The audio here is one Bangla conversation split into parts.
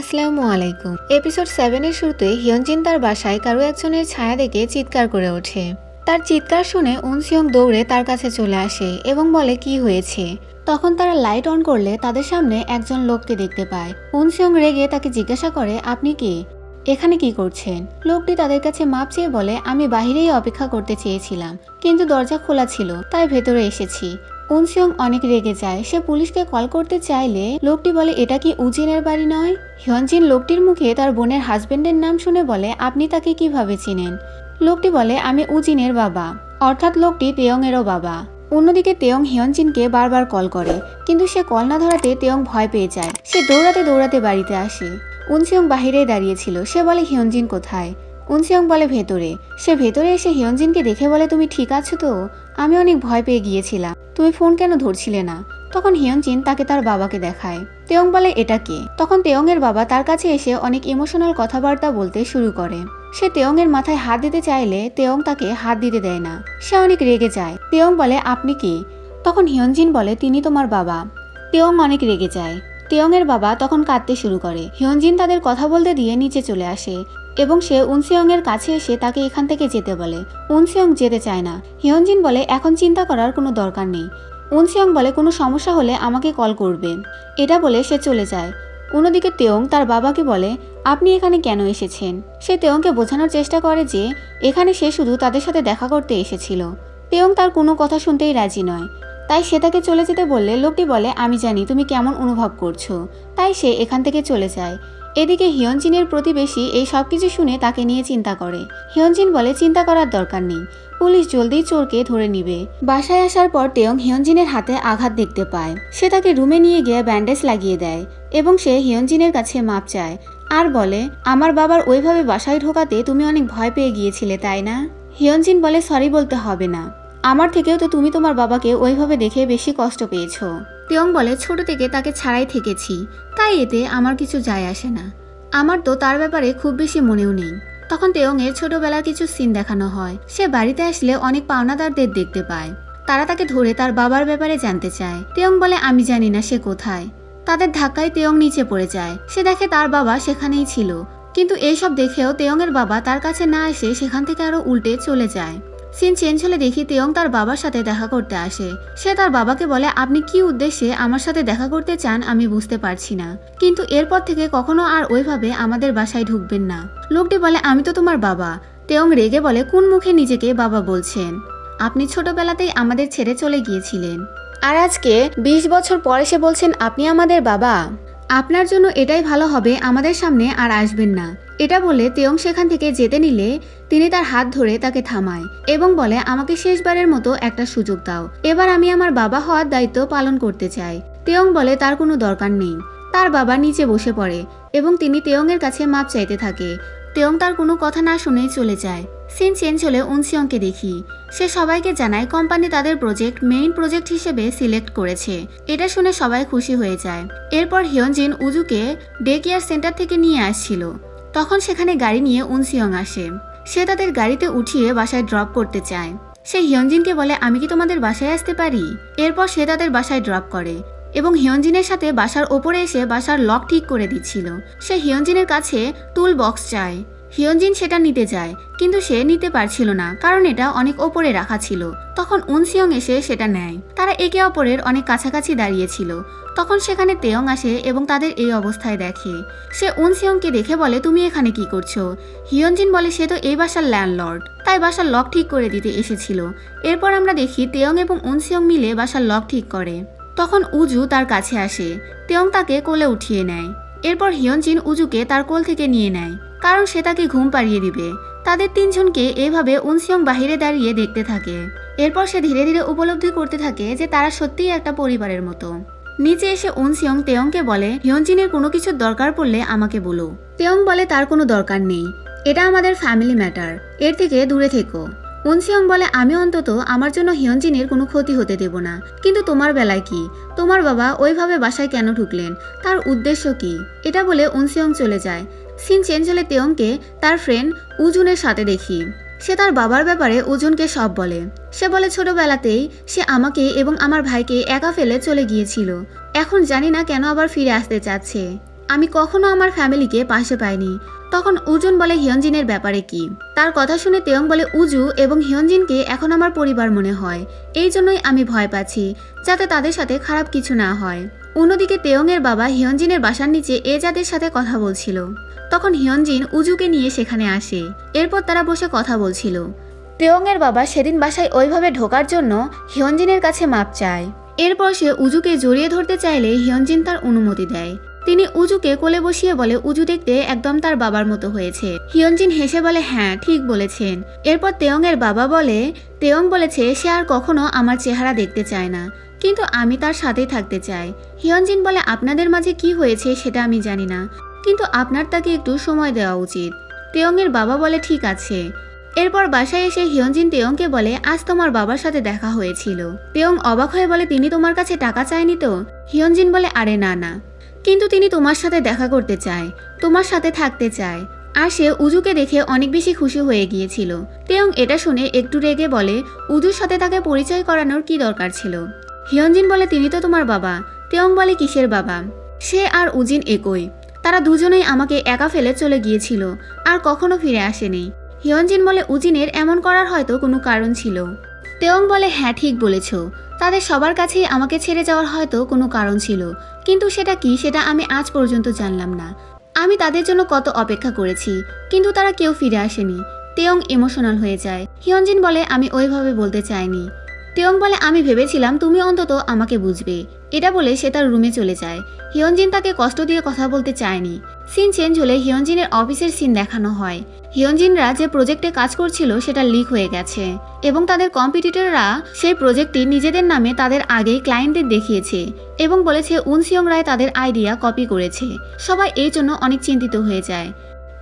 আসসালামু আলাইকুম। এপিসোড 7 এর শুরুতে হিয়নজিন তার বাসায় কারো একজনের ছায়া দেখে চিৎকার করে ওঠে। তার চিৎকার শুনে উনসিয়ং দৌড়ে তার কাছে চলে আসে এবং বলে কি হয়েছে। তখন তারা লাইট অন করলে তাদের সামনে একজন লোককে দেখতে পায়। উনসিয়ং রেগে তাকে জিজ্ঞাসা করে, আপনি কে, এখানে কি করছেন? লোকটি তাদের কাছে মাপ চেয়ে বলে, আমি বাহিরেই অপেক্ষা করতে চেয়েছিলাম, কিন্তু দরজা খোলা ছিল, তাই ভেতরে এসেছি। উনসিয়ং অনেক রেগে যায়। সে পুলিশকে কল করতে চাইলে লোকটি বলে, এটা কি উজিনের বাড়ি নয়? হিয়নজিন লোকটির মুখে তার বোনের হাজবেন্ডের নাম শুনে বলে, আপনি তাকে কিভাবে চিনেন? লোকটি বলে, আমি উজিনের বাবা, অর্থাৎ লোকটি তেয়ং এরও বাবা। অন্যদিকে তেয়ং হিয়নজিনকে বারবার কল করে, কিন্তু সে কল না ধরাতে তেয়ং ভয় পেয়ে যায়। সে দৌড়াতে দৌড়াতে বাড়িতে আসে। উনসিয়ং বাহিরে দাঁড়িয়েছিল। সে বলে, হিয়নজিন কোথায়? উনসিয়ং বলে, ভেতরে। সে ভেতরে এসে হিয়নজিনকে দেখে বলে, তুমি ঠিক আছো তো? আমি অনেক ভয় পেয়ে গিয়েছিলাম, তুমি ফোন কেন ধরছিলে না? তখন হিয়নজিন তাকে তার বাবাকে দেখায়। তেয়ং বলে, এটা কে? তখন তেয়ং এর বাবা তার কাছে এসে অনেক ইমোশনাল কথাবার্তা বলতে শুরু করে। সে তেয়ং এর মাথায় হাত দিতে চাইলে তেয়ং তাকে হাত দিতে দেয় না। সে অনেক রেগে যায়। তেয়ং বলে, আপনি কি? তখন হিয়নজিন বলে, তিনি তোমার বাবা। তেয়ং অনেক রেগে যায়। তেয়ং এর বাবা তখন কাঁদতে শুরু করে। হিয়নজিন তাদের কথা বলতে দিয়ে নিচে চলে আসে এবং সে উনসিয়ং এর কাছে এসে তাকে এখান থেকে যেতে বলে। উনসিয়ং যেতে চায় না। হিয়নজিন বলে, এখন চিন্তা করার কোনো দরকার নেই। উনসিয়ং বলে, কোনো সমস্যা হলে আমাকে কল করবে। এটা বলে সে চলে যায়। অন্যদিকে তেয়ং তার বাবাকে বলে, আপনি এখানে কেন এসেছেন? সে তেয়ংকে বোঝানোর চেষ্টা করে যে এখানে সে শুধু তাদের সাথে দেখা করতে এসেছিল। তেয়ং তার কোনো কথা শুনতেই রাজি নয়, তাই সে তাকে চলে যেতে বললে লোকটি বলে, আমি জানি তুমি কেমন অনুভব করছো। তাই সে এখান থেকে চলে যায়। এদিকে হিয়নজিনের প্রতিবেশী এই সব কিছু শুনে তাকে নিয়ে চিন্তা করে। হিয়নজিন বলে, চিন্তা করার দরকার নেই, পুলিশ জলদি চোরকে ধরে নিবে। বাসায় আসার পর তেয়ং হিয়নজিনের হাতে আঘাত দেখতে পায়। সে তাকে রুমে নিয়ে গিয়ে ব্যান্ডেজ লাগিয়ে দেয় এবং সে হিয়নজিনের কাছে মাপ চায় আর বলে, আমার বাবার ওইভাবে বাসায় ঢোকাতে তুমি অনেক ভয় পেয়ে গিয়েছিলে, তাই না? হিয়নজিন বলে, সরি বলতে হবে না, আমার থেকেও তো তুমি তোমার বাবাকে ওইভাবে দেখে বেশি কষ্ট পেয়েছো। তেয়ং বলে, ছোট থেকে তাকে ছাড়াই থেকেছি, তাই এতে আমার কিছু যায় আসে না, আমার তো তার ব্যাপারে খুব বেশি মনেও নেই। তখন তেয়ং এর ছোটবেলার কিছু সিন দেখানো হয়। সে বাড়িতে আসলে অনেক পাওনাদারদের দেখতে পায়। তারা তাকে ধরে তার বাবার ব্যাপারে জানতে চায়। তেয়ং বলে, আমি জানি না সে কোথায়। তাদের ধাক্কায় তেয়ং নিচে পড়ে যায়। সে দেখে তার বাবা সেখানেই ছিল, কিন্তু এইসব দেখেও তেয়ং এর বাবা তার কাছে না এসে সেখান থেকে আরো উল্টে চলে যায়। সিন চেঞ্জ হলে দেখি তেয়ং তার বাবার সাথে দেখা করতে আসে। সে তার বাবাকে বলে, আপনি কি উদ্দেশ্যে আমার সাথে দেখা করতে চান আমি বুঝতে পারছি না, কিন্তু এরপর থেকে কখনো আর ওইভাবে আমাদের বাসায় ঢুকবেন না। লোকটি বলে, আমি তো তোমার বাবা। তেয়ং রেগে বলে, কোন মুখে নিজেকে বাবা বলছেন? আপনি ছোটবেলাতেই আমাদের ছেড়ে চলে গিয়েছিলেন, আর আজকে 20 বছর পরে সে বলছেন আপনি আমাদের বাবা। আপনার জন্য এটাই ভালো হবে, আমাদের সামনে আর আসবেন না। এটা বলে তেয়ং সেখান থেকে যেতে নিলে তিনি তার হাত ধরে তাকে থামায় এবং বলে, আমাকে শেষবারের মতো একটা সুযোগ দাও, এবার আমি আমার বাবা হওয়ার দায়িত্ব পালন করতে চাই। তেয়ং বলে, তার কোনো দরকার নেই। তার বাবা নিচে বসে পড়ে এবং তিনি তেয়ং এর কাছে মাপ চাইতে থাকে। তেয়ং তার কোনো কথা না শুনেই চলে যায়। সিন চেঞ্জ হলে উনসিয়ংকে দেখি। সে সবাইকে জানায় কোম্পানি তাদের প্রজেক্ট মেইন প্রজেক্ট হিসেবে সিলেক্ট করেছে। এটা শুনে সবাই খুশি হয়ে যায়। এরপর হিয়নজিন উজুকে ডে কেয়ার সেন্টার থেকে নিয়ে আসছিল। তখন সেখানে গাড়ি নিয়ে উনসিয়ং আসে। সে তাদের গাড়িতে উঠিয়ে বাসায় ড্রপ করতে চায়। সে হিয়নজিনকে বলে, আমি কি তোমাদের বাসায় আসতে পারি? এরপর সে তাদের বাসায় ড্রপ করে এবং হিয়নজিনের সাথে বাসার ওপরে এসে বাসার লক ঠিক করে দিচ্ছিল। সে হিয়নজিনের কাছে টুল বক্স চায়। হিয়নজিন সেটা নিতে যায়, কিন্তু সে নিতে পারছিল না, কারণ এটা অনেক ওপরে রাখা ছিল। তখন উনসিয়ং এসে সেটা নেয়। তারা একে অপরের অনেক কাছাকাছি দাঁড়িয়েছিল। তখন সেখানে তেয়ং আসে এবং তাদের এই অবস্থায় দেখে। সে উনসিয়ংকে দেখে বলে, তুমি এখানে কি করছো? হিয়নজিন বলে, সে তো এই বাসার ল্যান্ডলর্ড, তাই বাসার লক ঠিক করে দিতে এসেছিল। এরপর আমরা দেখি তেয়ং এবং উনসিয়ং মিলে বাসার লক ঠিক করে। তখন উজু তার কাছে আসে। তেয়ং তাকে কোলে উঠিয়ে নেয়। এরপর হিয়নজিন উজুকে তার কোল থেকে নিয়ে নেয়, কারণ সে তাকে ঘুম পাড়িয়ে দিবে। তাদের তিনজনকে এভাবে উনসিয়ং বাহিরে দাঁড়িয়ে দেখতে থাকে। এরপর সে ধীরে ধীরে উপলব্ধি করতে থাকে যে তারা সত্যিই একটা পরিবারের মতো। নিচে এসে উনসিয়ং তেয়ংকে বলে, হিয়নজিনের কোনো কিছুর দরকার পড়লে আমাকে বলো। তেয়ং বলে, তার কোনো দরকার নেই, এটা আমাদের ফ্যামিলি ম্যাটার, এর থেকে দূরে থেকো। উনসিয়ং বলে, আমি অন্তত আমার জন্য হিয়নজিনের কোনো ক্ষতি হতে দেব না, কিন্তু তোমার বেলায় কি? তোমার বাবা ওইভাবে বাসায় কেন ঢুকলেন? তার উদ্দেশ্য কি? এটা বলে উনসিয়ং চলে যায়। সিন চেঞ্জ হলে তেয়ংকে তার ফ্রেন্ড উজুনের সাথে দেখি। সে তার বাবার ব্যাপারে উজুনকে সব বলে। সে বলে, ছোটবেলাতেই সে আমাকে এবং আমার ভাইকে একা ফেলে চলে গিয়েছিল, এখন জানি না কেন আবার ফিরে আসতে চাচ্ছে। আমি কখনো আমার ফ্যামিলিকে পাশে পাইনি। তখন উজুন বলে হিয়নজিনের ব্যাপারে কি? তার কথা শুনে তেয়ং বলে উজু এবং হিয়নজিনকে এখন আমার পরিবার মনে হয়, এই জন্যই আমি ভয় পাচ্ছি যাতে তাদের সাথে খারাপ কিছু না হয়। অন্যদিকে তেয়ংয়ের বাবা হিয়নজিনের বাসার নিচে এজাদের সাথে কথা বলছিল। তখন হিয়নজিন উজুকে নিয়ে সেখানে আসে। এরপর তারা বসে কথা বলছিল। তেয়ংয়ের বাবা সেদিন বাসায় ওইভাবে ঢোকার জন্য হিয়নজিনের কাছে মাপ চায়। এরপর সে উজুকে জড়িয়ে ধরতে চাইলে হিয়নজিন তার অনুমতি দেয়। তিনি উজুকে কোলে বসিয়ে বলে উজু দেখতে একদম তার বাবার মতো হয়েছে। হিয়নজিন হেসে বলে হ্যাঁ ঠিক বলেছেন। এরপর তেয়ংয়ের বাবা বলে তেয়ং বলেছে সে আর কখনো আমার চেহারা দেখতে চায় না, কিন্তু আমি তার সাথেই থাকতে চাই। হিয়নজিন বলে আপনাদের মাঝে কি হয়েছে সেটা আমি জানি না, কিন্তু আপনার তাকে একটু সময় দেওয়া উচিত। তেয়ংয়ের বাবা বলে ঠিক আছে। এরপর বাসায় এসে হিয়নজিন তেয়ংকে বলে আজ তোমার বাবার সাথে দেখা হয়েছিল। তেয়ং অবাক হয়ে বলে তিনি তোমার কাছে টাকা চায়নি তো? হিয়নজিন বলে আরে না না, কিন্তু তিনি তোমার সাথে দেখা করতে চায়, তোমার সাথে থাকতে চায়। আর সে উজুকে দেখে অনেক বেশি খুশি হয়ে গিয়েছিল। তেয়ং এটা শুনে একটু রেগে বলে উজুর সাথে তাকে পরিচয় করানোর কি দরকার ছিল? হিয়নজিন বলে তিনি তো তোমার বাবা। তেয়ং বলে কিসের বাবা? সে আর উজিন একই, তারা দুজনেই আমাকে একা ফেলে চলে গিয়েছিল আর কখনো ফিরে আসেনি। হিয়নজিন বলে উজিনের এমন করার হয়তো কোনো কারণ ছিল। তেয়ং বলে হ্যাঁ ঠিক বলেছ, তাদের সবার কাছেই আমাকে ছেড়ে যাওয়ার হয়তো কোনো কারণ ছিল, কিন্তু সেটা কি সেটা আমি আজ পর্যন্ত জানলাম না। আমি তাদের জন্য কত অপেক্ষা করেছি, কিন্তু তারা কেউ ফিরে আসেনি। তেয়ং ইমোশনাল হয়ে যায়। হিয়নজিন বলে আমি ওইভাবে বলতে চাইনি। তেয়ং বলে আমি ভেবেছিলাম তুমি অন্তত আমাকে বুঝবে। এটা বলে সে তার রুমে চলে যায়। হিয়নজিন তাকে কষ্ট দিয়ে কথা বলতে চায়নি। সিন চেঞ্জ হলে হিয়নজিনের অফিসের সিন দেখানো হয়। হিয়নজিনরা যে প্রজেক্টে কাজ করছিল সেটা লিক হয়ে গেছে এবং তাদের কম্পিটিটররা সেই প্রজেক্টটি নিজেদের নামে তাদের আগেই ক্লায়েন্টদের দেখিয়েছে এবং বলেছে উনসিয়ং রায় তাদের আইডিয়া কপি করেছে। সবাই এই জন্য অনেক চিন্তিত হয়ে যায়।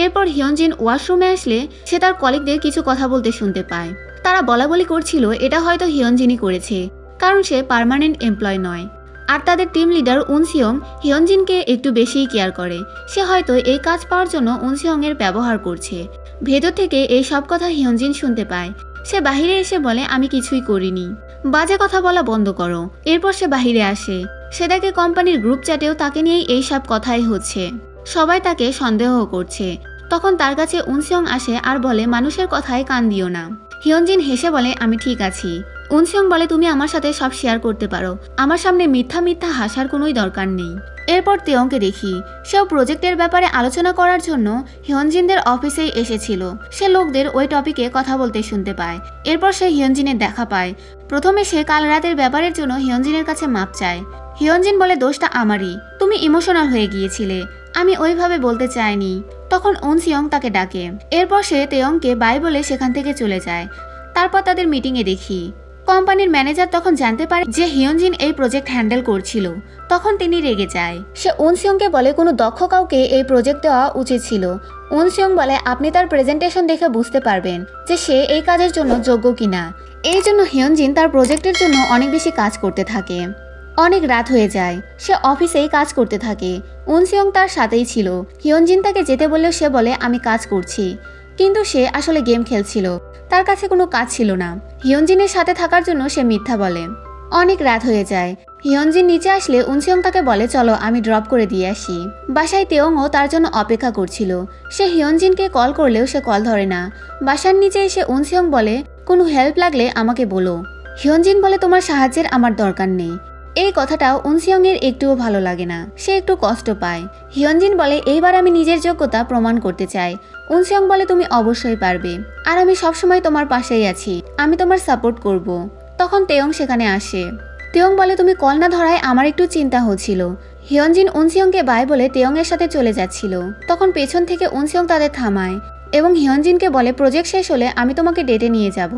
এরপর হিয়নজিন ওয়াশরুমে আসলে সে তার কলিগদের কিছু কথা বলতে শুনতে পায়। তারা বলাবলি করছিল এটা হয়তো হিয়নজিনই করেছে, কারণ সে পার্মানেন্ট এমপ্লয় নয়। আর তাদের টিম লিডার উনসিয়ং হিয়নজিনকে একটু বেশিই কেয়ার করে। সে হয়তো এই কাজ পাওয়ার জন্য উনসিয়ংয়ের ব্যবহার করছে। ভেতর থেকে এই সব কথা হিয়নজিন শুনতে পায়। সে বাহিরে এসে বলে আমি কিছুই করিনি, বাজে কথা বলা বন্ধ করো। এরপর সে বাহিরে আসে। সে দেখে কোম্পানির গ্রুপ চ্যাটেও তাকে নিয়েই এই সব কথাই হচ্ছে। সবাই তাকে সন্দেহ করছে। তখন তার কাছে উনসিয়ং আসে আর বলে মানুষের কথায় কান দিও না। হিয়নজিন হেসে বলে আমি ঠিক আছি। উনসিয়ং বলে তুমি আমার সাথে সব শেয়ার করতে পারো, আমার সামনে মিথ্যা মিথ্যা হাসার কোনোই দরকার নেই। এরপর তেয়ংকে দেখি সেও প্রজেক্টের ব্যাপারে আলোচনা করার জন্য হিয়নজিনদের অফিসেই এসেছিল। সে লোকদের ওই টপিকে কথা বলতে শুনতে পায়। এরপর সে হিয়নজিনের দেখা পায়। প্রথমে সে কাল রাতের ব্যাপারের জন্য হিয়নজিনের কাছে মাপ চায়। হিয়নজিন বলে দোষটা আমারই, তুমি ইমোশনাল হয়ে গিয়েছিলে, আমি ওইভাবে বলতে চাইনি। তখন উনসিয়ং তাকে ডাকে। এরপর সে তেয়ংকে বাই বলে সেখান থেকে চলে যায়। তারপর তাদের মিটিংয়ে দেখি কোম্পানির ম্যানেজার তখন জানতে পারে যে হিয়নজিন এই প্রজেক্ট হ্যান্ডেল করছিল। তখন তিনি রেগে যায়। সে উনসিয়ংকে বলে কোনো দক্ষ কাউকে এই প্রজেক্ট দেওয়া উচিত ছিল। উনসিয়ং বলে আপনি তার প্রেজেন্টেশন দেখে বুঝতে পারবেন যে সে এই কাজের জন্য যোগ্য কিনা। এই জন্য হিয়নজিন তার প্রজেক্টের জন্য অনেক বেশি কাজ করতে থাকে। অনেক রাত হয়ে যায়। সে অফিসেই কাজ করতে থাকে। উনসিয়ং তার সাথেই ছিল। হিয়নজিন তাকে যেতে বললেও সে বলে আমি কাজ করছি, কিন্তু সে আসলে গেম খেলছিল, তার কাছে কোনো কাজ ছিল না। হিয়নজিনের সাথে থাকার জন্য সে মিথ্যা বলে। অনেক রাত হয়ে যায়। হিয়নজিন নিচে আসলে উনসিয়ং তাকে বলে চলো আমি ড্রপ করে দিয়ে আসি। বাসায় তেয়ংও তার জন্য অপেক্ষা করছিল। সে হিয়নজিনকে কল করলেও সে কল ধরে না। বাসার নিচে এসে উনসিয়ং বলে কোনো হেল্প লাগলে আমাকে বলো। হিয়নজিন বলে তোমার সাহায্যের আমার দরকার নেই। এই কথাটাও উনসিয়ংয়ের একটুও ভালো লাগে না, সে একটু কষ্ট পায়। হিয়নজিন বলে এইবার আমি নিজের যোগ্যতা প্রমাণ করতে চাই। উনসিয়ং বলে তুমি অবশ্যই পারবে, আর আমি সবসময় তোমার পাশেই আছি, আমি তোমার সাপোর্ট করব। তখন তেয়ং সেখানে আসে। তেয়ং বলে তুমি কল না ধরায় আমার একটু চিন্তা হচ্ছিল। হিয়নজিন উনসিয়ংকে বাই বলে তেয়ংয়ের সাথে চলে যাচ্ছিল। তখন পেছন থেকে উনসিয়ং তাদের থামায় এবং হিয়নজিনকে বলে প্রজেক্ট শেষ হলে আমি তোমাকে ডেটে নিয়ে যাব।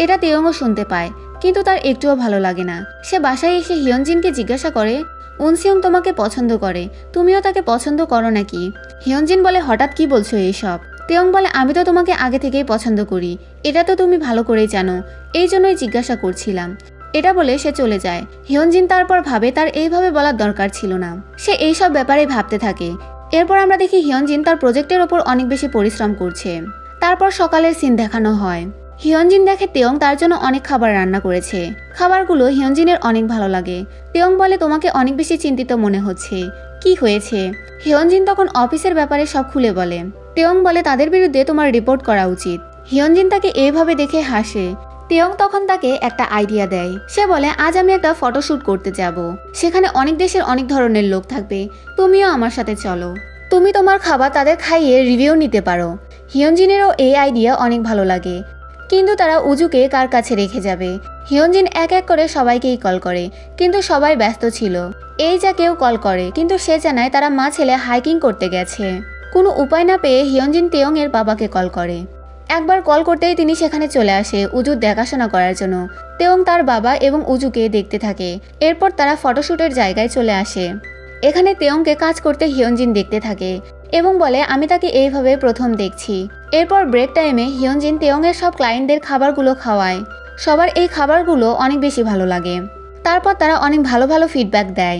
এটা তেয়ংও শুনতে পায়, কিন্তু তার একটুও ভালো লাগে না। সে বাসায় এসে হিয়নজিনকে জিজ্ঞাসা করে উনসিয়ং তোমাকে পছন্দ করে, তুমিও তাকে পছন্দ করো নাকি? হিয়নজিন বলে হঠাৎ কি বলছো এইসব? তেয়ং বলে আমি তো তোমাকে আগে থেকেই পছন্দ করি, এটা তো তুমি ভালো করেই জানো, এই জন্যই জিজ্ঞাসা করছিলাম। এটা বলে সে চলে যায়। হিয়নজিন তারপর ভাবে তার এইভাবে বলার দরকার ছিল না। সে এইসব ব্যাপারে ভাবতে থাকে। এরপর আমরা দেখি হিয়নজিন তার প্রজেক্টের ওপর অনেক বেশি পরিশ্রম করছে। তারপর সকালের সিন দেখানো হয়। হিয়নজিন দেখে তেয়ং তার জন্য অনেক খাবার রান্না করেছে। খাবারগুলো হিয়নজিনের অনেক ভালো লাগে। তেয়ং বলে তোমাকে অনেক বেশি চিন্তিত মনে হচ্ছে, কি হয়েছে? হিয়নজিন তখন অফিসের ব্যাপারে সব খুলে বলে। তেয়ং বলে তাদের বিরুদ্ধে তোমার রিপোর্ট করা উচিত। হিয়নজিন তাকে এইভাবে দেখে হাসে। তেয়ং তখন তাকে একটা আইডিয়া দেয়। সে বলে আজ আমি একটা ফটোশ্যুট করতে যাব। সেখানে অনেক দেশের অনেক ধরনের লোক থাকবে, তুমিও আমার সাথে চলো। তুমি তোমার খাবার তাদের খাইয়ে রিভিউ নিতে পারো। হিয়নজিনেরও এই আইডিয়া অনেক ভালো লাগে, কিন্তু তারা উজুকে কার কাছে রেখে যাবে? হিয়নজিন এক এক করে সবাইকেই কল করে, কিন্তু সবাই ব্যস্ত ছিল। এই যা কেউ কল করে, কিন্তু সে জানায় তারা মা ছেলে হাইকিং করতে গেছে। কোনো উপায় না পেয়ে হিয়নজিন তেয়ং এর বাবাকে কল করে। একবার কল করতেই তিনি সেখানে চলে আসে উজুর দেখাশোনা করার জন্য। তেয়ং তার বাবা এবং উজুকে দেখতে থাকে। এরপর তারা ফটোশ্যুটের জায়গায় চলে আসে। এখানে তেয়ংকে কাজ করতে হিয়নজিন দেখতে থাকে এবং বলে আমি তাকে এইভাবে প্রথম দেখছি। এরপর ব্রেক টাইমে হিয়নজিন তেয়ংয়ের সব ক্লায়েন্টদের খাবারগুলো খাওয়ায়। সবার এই খাবারগুলো অনেক বেশি ভালো লাগে। তারপর তারা অনেক ভালো ভালো ফিডব্যাক দেয়।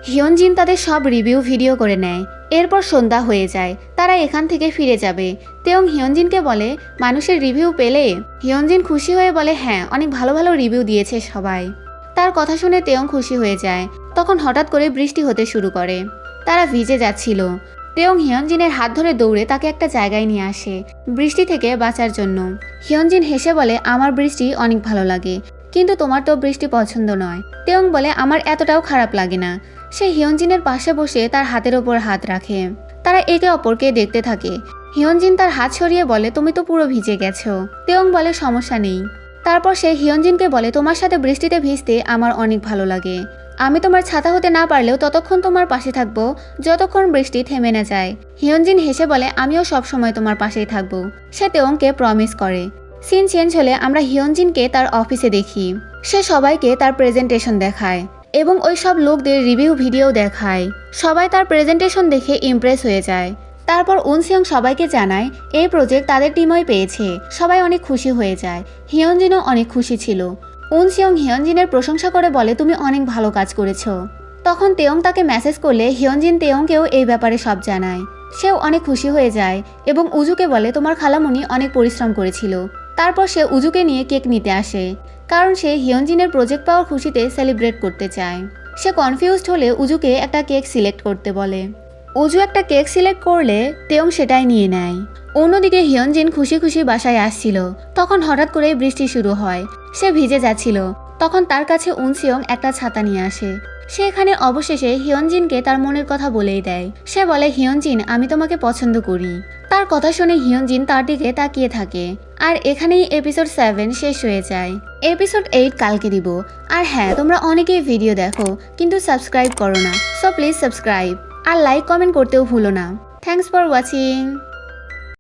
হিয়নজিন তাদের সব রিভিউ ভিডিও করে নেয়। এরপর সন্ধ্যা হয়ে যায়, তারা এখান থেকে ফিরে যাবে। তেয়ং হিয়নজিনকে বলে মানুষের রিভিউ পেলে? হিয়নজিন খুশি হয়ে বলে হ্যাঁ, অনেক ভালো ভালো রিভিউ দিয়েছে সবাই। তার কথা শুনে তেয়ং খুশি হয়ে যায়। তখন হঠাৎ করে বৃষ্টি হতে শুরু করে। তারা ভিজে যাচ্ছিল। তেয়ং হিয়নজিনের হাত ধরে দৌড়ে তাকে একটা জায়গায় নিয়ে আসে বৃষ্টি থেকে বাঁচার জন্য। হিয়নজিন হেসে বলে আমার বৃষ্টি অনেক ভালো লাগে, কিন্তু তোমার তো বৃষ্টি পছন্দ নয়। তেয়ং বলে আমার এতটাও খারাপ লাগে না। সে হিয়নজিনের পাশে বসে তার হাতের ওপর হাত রাখে। তারা একে অপরকে দেখতে থাকে। হিয়নজিন তার হাত সরিয়ে বলে তুমি তো পুরো ভিজে গেছো। তেয়ং বলে সমস্যা নেই। তারপর সে হিয়নজিনকে বলে তোমার সাথে বৃষ্টিতে ভিজতে আমার অনেক ভালো লাগে। আমি তোমার ছাতা হতে না পারলেও ততক্ষণ তোমার পাশে থাকবো যতক্ষণ বৃষ্টি থেমে না যায়। হিয়নজিন হেসে বলে আমিও সবসময় তোমার পাশেই থাকবো। সে তেয়ংকে প্রমিস করে। সিন চেঞ্জ হলে আমরা হিয়নজিনকে তার অফিসে দেখি। সে সবাইকে তার প্রেজেন্টেশন দেখায় এবং ওই সব লোকদের রিভিউ ভিডিও দেখায়। সবাই তার প্রেজেন্টেশন দেখে ইমপ্রেস হয়ে যায়। তারপর উনসিয়ং সবাইকে জানায় এই প্রজেক্ট তাদের টিমই পেয়েছে। সবাই অনেক খুশি হয়ে যায়। হিয়নজিনও অনেক খুশি ছিল। উনসিয়ং হিয়নজিনের প্রশংসা করে বলে তুমি অনেক ভালো কাজ করেছো। তখন তেয়ং তাকে মেসেজ করলে হিয়নজিন তেয়ংকেও এই ব্যাপারে সব জানায়। সেও অনেক খুশি হয়ে যায় এবং উজুকে বলে তোমার খালামুনি অনেক পরিশ্রম করেছিল। তারপর সে উজুকে নিয়ে কেক নিতে আসে, কারণ সে হিয়নজিনের প্রজেক্ট পাওয়ার খুশিতে সেলিব্রেট করতে চায়। সে কনফিউজড হলে উজুকে একটা কেক সিলেক্ট করতে বলে। উজু একটা কেক সিলেক্ট করলে তেয়ং সেটাই নিয়ে নেয়। অন্যদিকে হিয়নজিন খুশি খুশি বাসায় আসছিল। তখন হঠাৎ করে বৃষ্টি শুরু হয়। সে ভিজে যাচ্ছিল। তখন তার কাছে উনসিয়ং একটা ছাতা নিয়ে আসে। সে এখানে অবশেষে হিয়নজিনকে তার মনের কথা বলেই দেয়। সে বলে হিয়নজিন আমি তোমাকে পছন্দ করি। তার কথা শুনে হিয়নজিন তার দিকে তাকিয়ে থাকে। আর এখানেই এপিসোড 7 শেষ হয়ে যায়। এপিসোড 8 কালকে দিব। আর হ্যাঁ, তোমরা অনেকেই ভিডিও দেখো কিন্তু সাবস্ক্রাইব করো না, সো প্লিজ সাবস্ক্রাইব আর লাইক কমেন্ট করতেও ভুলো না। Thanks for watching.